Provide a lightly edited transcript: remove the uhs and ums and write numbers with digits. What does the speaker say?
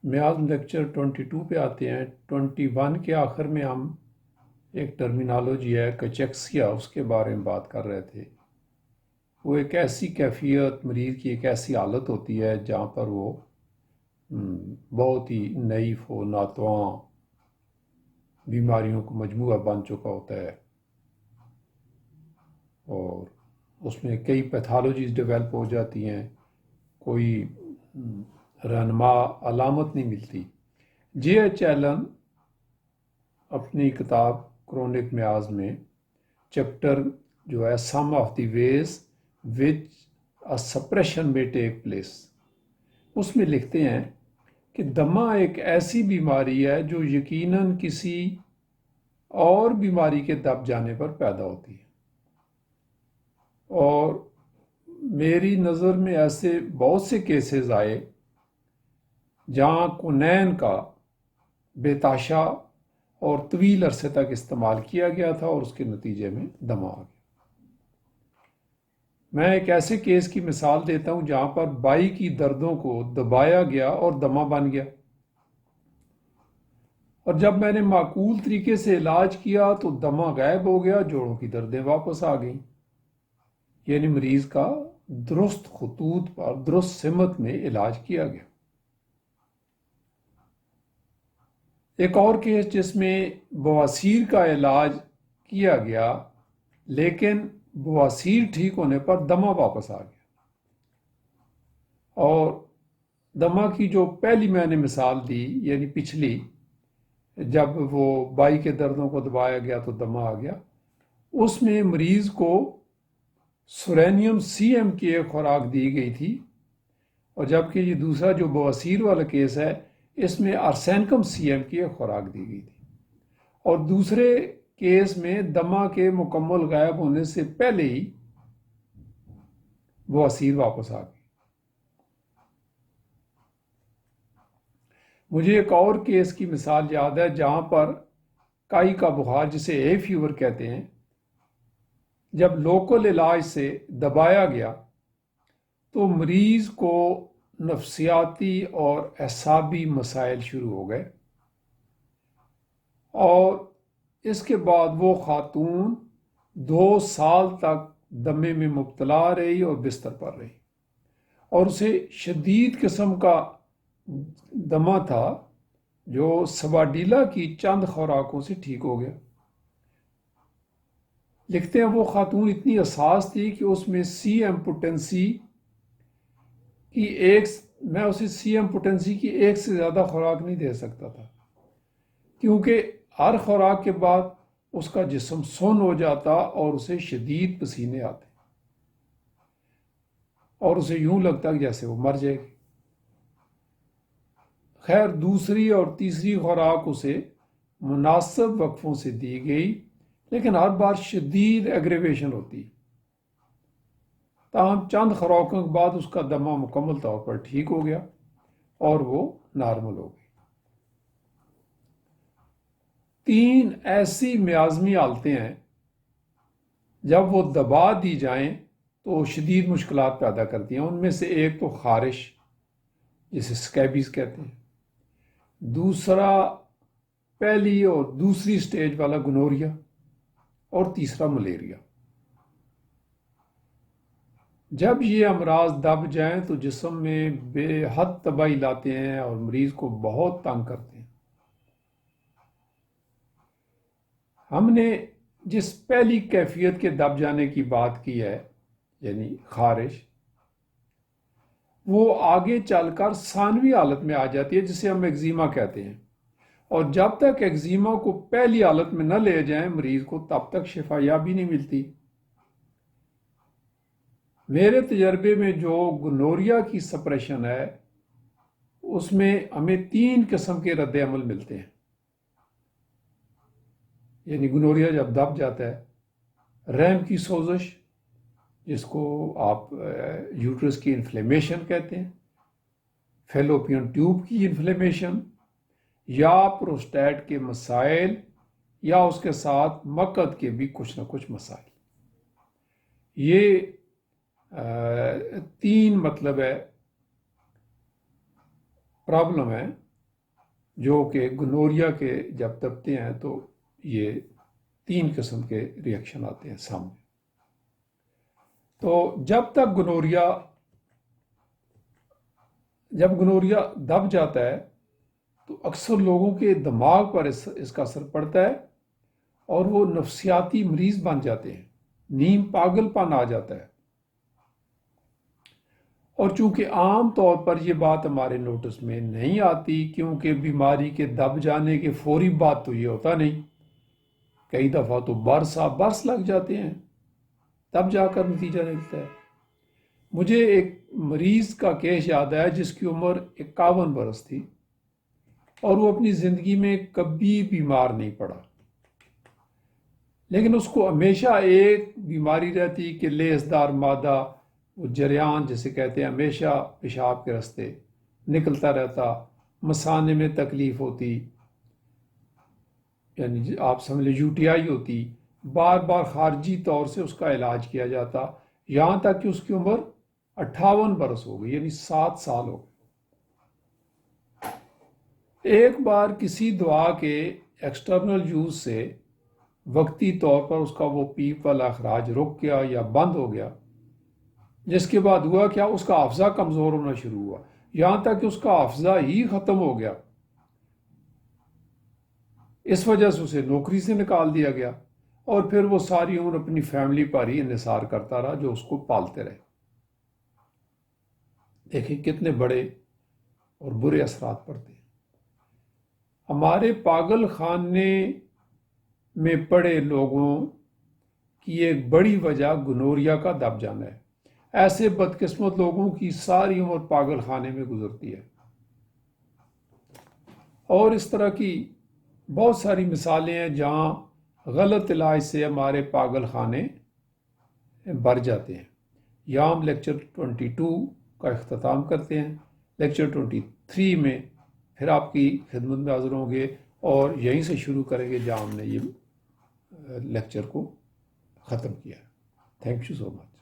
میاز lecture 22 پہ آتے ہیں۔ 21 کے آخر میں ہم ایک ٹرمینالوجی ہے کچیکسیا، اس کے بارے میں بات کر رہے تھے۔ وہ ایک ایسی کیفیت، مریض کی ایک ایسی حالت ہوتی ہے جہاں پر وہ بہت ہی نحیف و ناتواں بیماریوں کا مجموعہ بن چکا ہوتا ہے، اور اس میں کئی پیتھالوجیز ڈیولپ ہو جاتی ہیں، کوئی رہنما علامت نہیں ملتی۔ جے ایچ ایلن اپنی کتاب کرونک میاز میں چیپٹر جو ہے سم of the ways which a separation میں ٹیک پلیس، اس میں لکھتے ہیں کہ دمہ ایک ایسی بیماری ہے جو یقیناً کسی اور بیماری کے دب جانے پر پیدا ہوتی ہے، اور میری نظر میں ایسے بہت سے کیسز آئے جہاں کنین کا بے تاشا اور طویل عرصے تک استعمال کیا گیا تھا اور اس کے نتیجے میں دمہ آ گیا۔ میں ایک ایسے کیس کی مثال دیتا ہوں جہاں پر بائی کی دردوں کو دبایا گیا اور دمہ بن گیا، اور جب میں نے معقول طریقے سے علاج کیا تو دمہ غائب ہو گیا، جوڑوں کی دردیں واپس آ گئیں۔ یعنی مریض کا درست خطوط پر درست سمت میں علاج کیا گیا۔ ایک اور کیس جس میں بواسیر کا علاج کیا گیا لیکن بواسیر ٹھیک ہونے پر دمہ واپس آ گیا، اور دمہ کی جو پہلی میں نے مثال دی یعنی پچھلی، جب وہ بائی کے دردوں کو دبایا گیا تو دمہ آ گیا، اس میں مریض کو سورینیم سی ایم کی ایک خوراک دی گئی تھی، اور جبکہ یہ دوسرا جو بواسیر والا کیس ہے اس میں ارسینکم سی ایم کی ایک خوراک دی گئی تھی، اور دوسرے کیس میں دمہ کے مکمل غائب ہونے سے پہلے ہی بواسیر واپس آ گئی۔ مجھے ایک اور کیس کی مثال یاد ہے جہاں پر کائی کا بخار، جسے اے فیور کہتے ہیں، جب لوکل علاج سے دبایا گیا تو مریض کو نفسیاتی اور اعصابی مسائل شروع ہو گئے، اور اس کے بعد وہ خاتون 2 سال تک دمے میں مبتلا رہی اور بستر پر رہی، اور اسے شدید قسم کا دمہ تھا جو سواڈیلا کی چند خوراکوں سے ٹھیک ہو گیا۔ لکھتے ہیں وہ خاتون اتنی حساس تھی کہ اس میں سی ایم پوٹینسی کی میں اسے سی ایم پوٹینسی کی ایک سے زیادہ خوراک نہیں دے سکتا تھا، کیونکہ ہر خوراک کے بعد اس کا جسم سن ہو جاتا اور اسے شدید پسینے آتے اور اسے یوں لگتا کہ جیسے وہ مر جائے گی۔ خیر دوسری اور تیسری خوراک اسے مناسب وقفوں سے دی گئی، لیکن ہر بار شدید ایگریویشن ہوتی، تاہم چند خوراکوں کے بعد اس کا دمہ مکمل طور پر ٹھیک ہو گیا اور وہ نارمل ہو گئی۔ 3 ایسی میازمی حالتیں ہیں جب وہ دبا دی جائیں تو شدید مشکلات پیدا کرتی ہیں۔ ان میں سے ایک تو خارش، جسے سکیبیز کہتے ہیں، دوسرا پہلی اور دوسری سٹیج والا گنوریا، اور تیسرا ملیریا۔ جب یہ امراض دب جائیں تو جسم میں بے حد تباہی لاتے ہیں اور مریض کو بہت تنگ کرتے ہیں۔ ہم نے جس پہلی کیفیت کے دب جانے کی بات کی ہے یعنی خارش، وہ آگے چل کر ثانوی حالت میں آ جاتی ہے جسے ہم ایگزیما کہتے ہیں، اور جب تک ایگزیما کو پہلی حالت میں نہ لے جائیں مریض کو تب تک شفا یابی نہیں ملتی۔ میرے تجربے میں جو گنوریا کی سپریشن ہے اس میں ہمیں 3 قسم کے رد عمل ملتے ہیں۔ یعنی گنوریا جب دب جاتا ہے، رحم کی سوزش جس کو آپ یوٹرس کی انفلیمیشن کہتے ہیں، فیلوپین ٹیوب کی انفلیمیشن، یا پروسٹیٹ کے مسائل، یا اس کے ساتھ مقعد کے بھی کچھ نہ کچھ مسائل۔ یہ 3 مطلب ہے پرابلم ہے جو کہ گنوریا کے جب دبتے ہیں تو یہ 3 قسم کے ریئیکشن آتے ہیں سامنے۔ تو جب گنوریا دب جاتا ہے تو اکثر لوگوں کے دماغ پر اس کا اثر پڑتا ہے اور وہ نفسیاتی مریض بن جاتے ہیں، نیم پاگل پن آ جاتا ہے۔ اور چونکہ عام طور پر یہ بات ہمارے نوٹس میں نہیں آتی، کیونکہ بیماری کے دب جانے کے فوری بعد تو یہ ہوتا نہیں، کئی دفعہ تو برس لگ جاتے ہیں تب جا کر نتیجہ نکلتا ہے۔ مجھے ایک مریض کا کیس یاد ہے جس کی عمر 51 برس تھی اور وہ اپنی زندگی میں کبھی بیمار نہیں پڑا، لیکن اس کو ہمیشہ ایک بیماری رہتی کہ لیسدار مادہ، وہ جریان جسے کہتے ہیں، ہمیشہ پیشاب کے راستے نکلتا رہتا، مثانے میں تکلیف ہوتی، یعنی آپ سمجھ لیں یو ٹی آئی ہوتی، بار بار خارجی طور سے اس کا علاج کیا جاتا، یہاں تک کہ اس کی عمر 58 برس ہو گئی، یعنی 7 سال ہو گئے۔ ایک بار کسی دوا کے ایکسٹرنل یوز سے وقتی طور پر اس کا وہ پیپ والا اخراج رک گیا یا بند ہو گیا، جس کے بعد ہوا کیا، اس کا حافظہ کمزور ہونا شروع ہوا، یہاں تک کہ اس کا حافظہ ہی ختم ہو گیا۔ اس وجہ سے اسے نوکری سے نکال دیا گیا اور پھر وہ ساری عمر اپنی فیملی پر ہی انحصار کرتا رہا جو اس کو پالتے رہے۔ دیکھیں کتنے بڑے اور برے اثرات پڑتے ہیں۔ ہمارے پاگل خانے میں پڑے لوگوں کی ایک بڑی وجہ گنوریا کا دب جانا ہے۔ ایسے بدقسمت لوگوں کی ساری عمر پاگل خانے میں گزرتی ہے، اور اس طرح کی بہت ساری مثالیں ہیں جہاں غلط علاج سے ہمارے پاگل خانے بھر جاتے ہیں۔ یہاں ہم لیکچر 22 کا اختتام کرتے ہیں۔ لیکچر 23 میں پھر آپ کی خدمت میں حاضر ہوں گے اور یہیں سے شروع کریں گے جہاں ہم نے یہ لیکچر کو ختم کیا۔ Thank you so much.